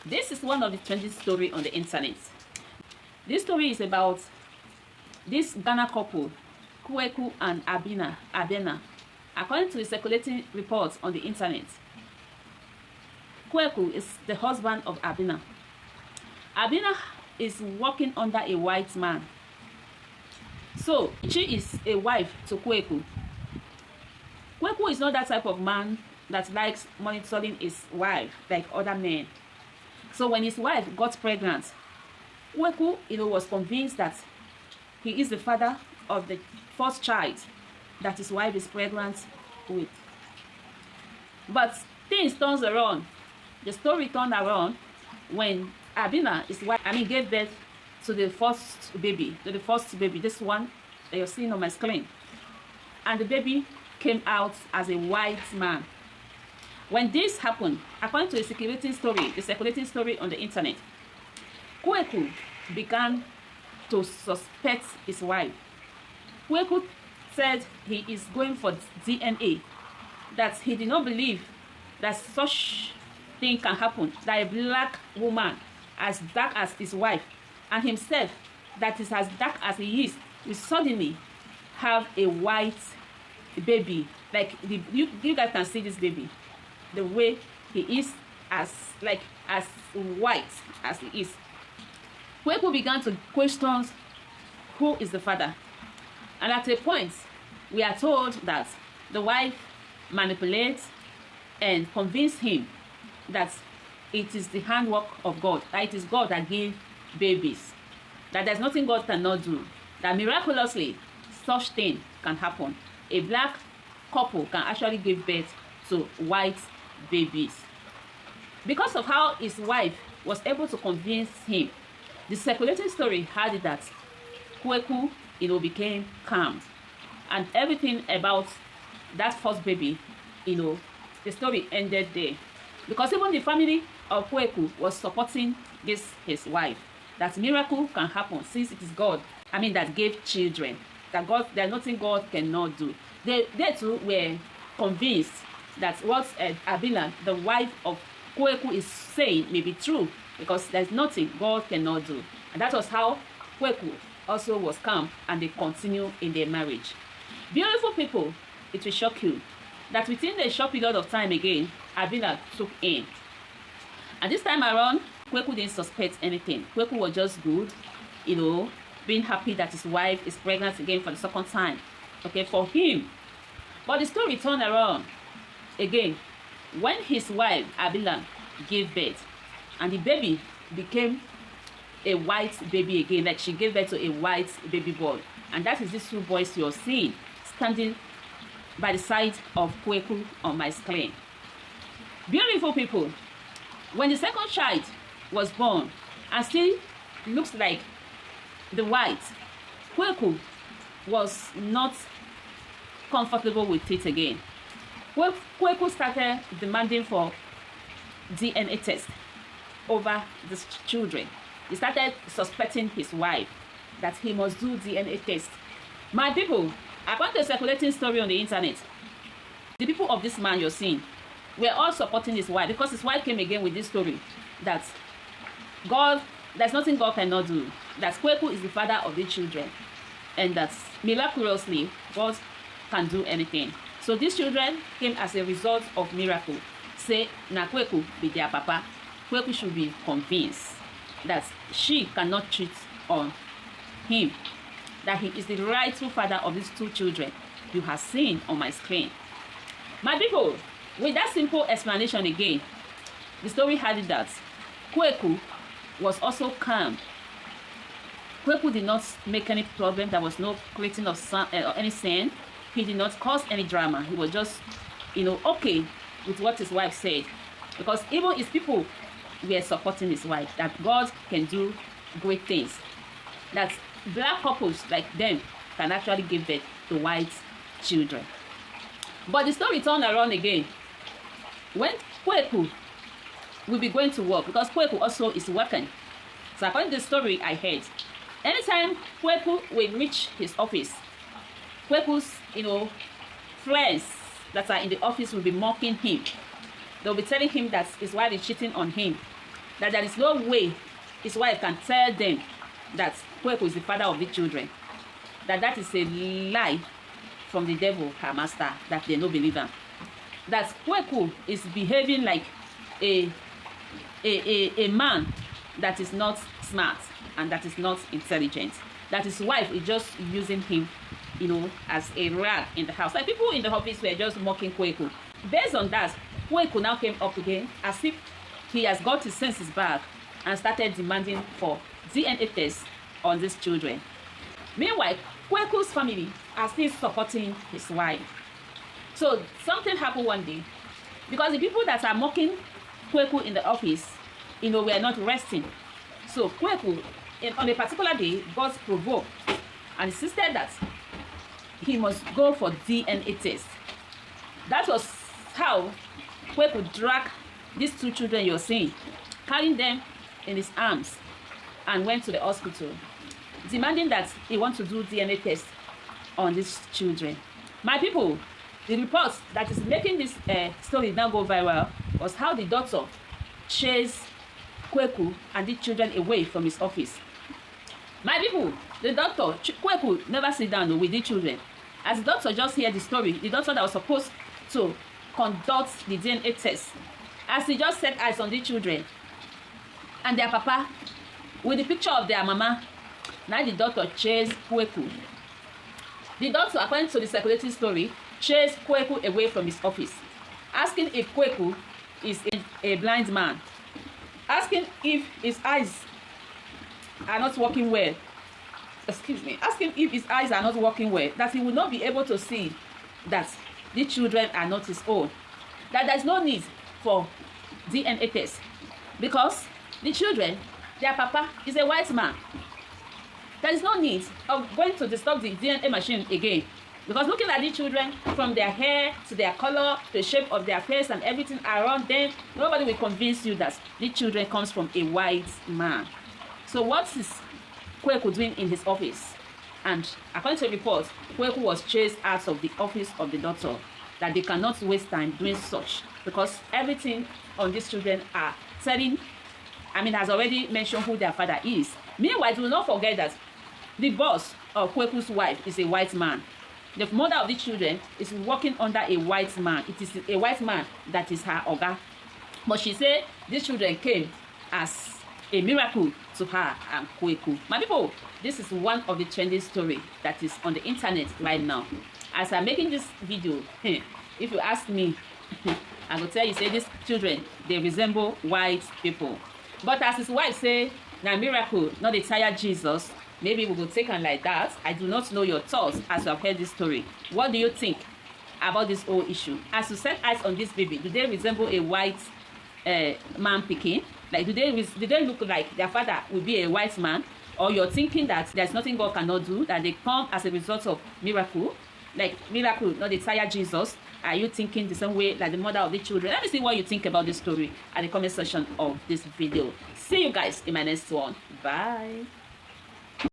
This is one of the trending story on the internet. This story is about this Ghana couple, Kwaku and Abena. According to the circulating reports on the internet, Kwaku is the husband of Abena. Abena is working under a white man. So she is a wife to Kwaku. Kwaku is not that type of man that likes monitoring his wife like other men. So when his wife got pregnant, Kwaku, was convinced that he is the father of the first child that his wife is pregnant with. But things turns around. The story turned around when Abena, his wife, gave birth to the first baby, this one that you're seeing on my screen. And the baby came out as a white man. When this happened, according to the circulating story on the internet, Kwaku began to suspect his wife. Kwaku said he is going for DNA, that he did not believe that such thing can happen, that a black woman as dark as his wife and himself that is as dark as he is will suddenly have a white baby. Like you guys can see this baby, the way he is as white as he is. Kwaku began to question who is the father. And at a point, we are told that the wife manipulates and convinced him that it is the handwork of God, that it is God that gave babies, that there's nothing God cannot do, that miraculously such thing can happen. A black couple can actually give birth to white babies. Because of how his wife was able to convince him, the circulating story had it that Kwaku, became calm, and everything about that first baby, the story ended there. Because even the family of Kwaku was supporting his wife, that miracle can happen since it is God, that gave children, that there's nothing God cannot do. They too were convinced that what Abena, the wife of Kwaku, is saying may be true, because there's nothing God cannot do. And that was how Kwaku also was calm, and they continue in their marriage. Beautiful people, it will shock you that within a short period of time again, Abena took in. And this time around, Kwaku didn't suspect anything. Kwaku was just good, being happy that his wife is pregnant again for the second time. Okay, for him. But the story turned around again when his wife, Abena, gave birth. And the baby became a white baby again, like she gave birth to a white baby boy. And that is these two boys you're seeing standing by the side of Kwaku on my screen. Beautiful people, when the second child was born and still looks like the white, Kwaku was not comfortable with it again. Kwaku started demanding for DNA test over these children. He started suspecting his wife that he must do DNA test. My people, according to the circulating story on the internet, the people of this man you're seeing were all supporting his wife, because his wife came again with this story that there's nothing God cannot do, that Kwaku is the father of the children, and that miraculously God can do anything. So these children came as a result of miracle. Say, na Kwaku be their papa. Kwaku should be convinced that she cannot cheat on him, that he is the rightful father of these two children you have seen on my screen. My people, with that simple explanation again, the story had it that Kwaku was also calm. Kwaku did not make any problem. There was no creating of any sin. He did not cause any drama. He was just, okay with what his wife said, because even his people were supporting his wife, that God can do great things, that black couples like them can actually give birth to white children. But the story turned around again when Kwaku will be going to work, because Kwaku also is working. So according to the story I heard, anytime Kwaku will reach his office, Kwaku's friends that are in the office will be mocking him. They'll be telling him that his wife is cheating on him. that there is no way his wife can tell them that Kweku is the father of the children. That is a lie from the devil, her master, that they no believe him. That Kweku is behaving like a man that is not smart and that is not intelligent. That his wife is just using him, you know, as a rag in the house. Like people in the office were just mocking Kweku. Based on that, Kweku now came up again as if he has got his senses back and started demanding for DNA tests on these children. Meanwhile, Kweku's family are still supporting his wife. So something happened one day, because the people that are mocking Kweku in the office, you know, were not resting. So Kweku, on a particular day, got provoked and insisted that he must go for DNA test. That was how Kweku dragged these two children you're seeing, carrying them in his arms, and went to the hospital, demanding that he wants to do DNA test on these children. My people, the report that is making this story now go viral was how the doctor chased Kweku and the children away from his office. My people, the doctor, Kweku never sit down with the children. As the doctor just heard the story, the doctor that was supposed to conduct the DNA test, as he just set eyes on the children and their papa with the picture of their mama, now the doctor chased Kweku. The doctor, according to the circulating story, chased Kweku away from his office, asking if Kweku is a blind man, asking if his eyes are not working well. Asking if his eyes are not working well, that he will not be able to see that the children are not his own, that there is no need for DNA test because the children, their papa is a white man. There is no need of going to disturb the DNA machine again, because looking at the children, from their hair to their color, the shape of their face and everything around them, nobody will convince you that the children comes from a white man. So what is Kweku doing in his office? And according to the report, Kweku was chased out of the office of the doctor, that they cannot waste time doing such, because everything on these children are telling, has already mentioned who their father is. Meanwhile, do not forget that the boss of Kweku's wife is a white man. The mother of the children is working under a white man. It is a white man that is her oga. But she said these children came as a miracle to her and Kweku. My people, this is one of the trending story that is on the internet right now. As I'm making this video, if you ask me, I will tell you, say these children, they resemble white people. But as his wife say, na miracle, not the tired Jesus, maybe we will take on like that. I do not know your thoughts as you have heard this story. What do you think about this whole issue? As you set eyes on this baby, do they resemble a white man picking? Like, do they look like their father will be a white man? Or you're thinking that there's nothing God cannot do, that they come as a result of miracle? Like, miracle, not the tired Jesus. Are you thinking the same way like the mother of the children? Let me see what you think about this story at the comment section of this video. See you guys in my next one. Bye.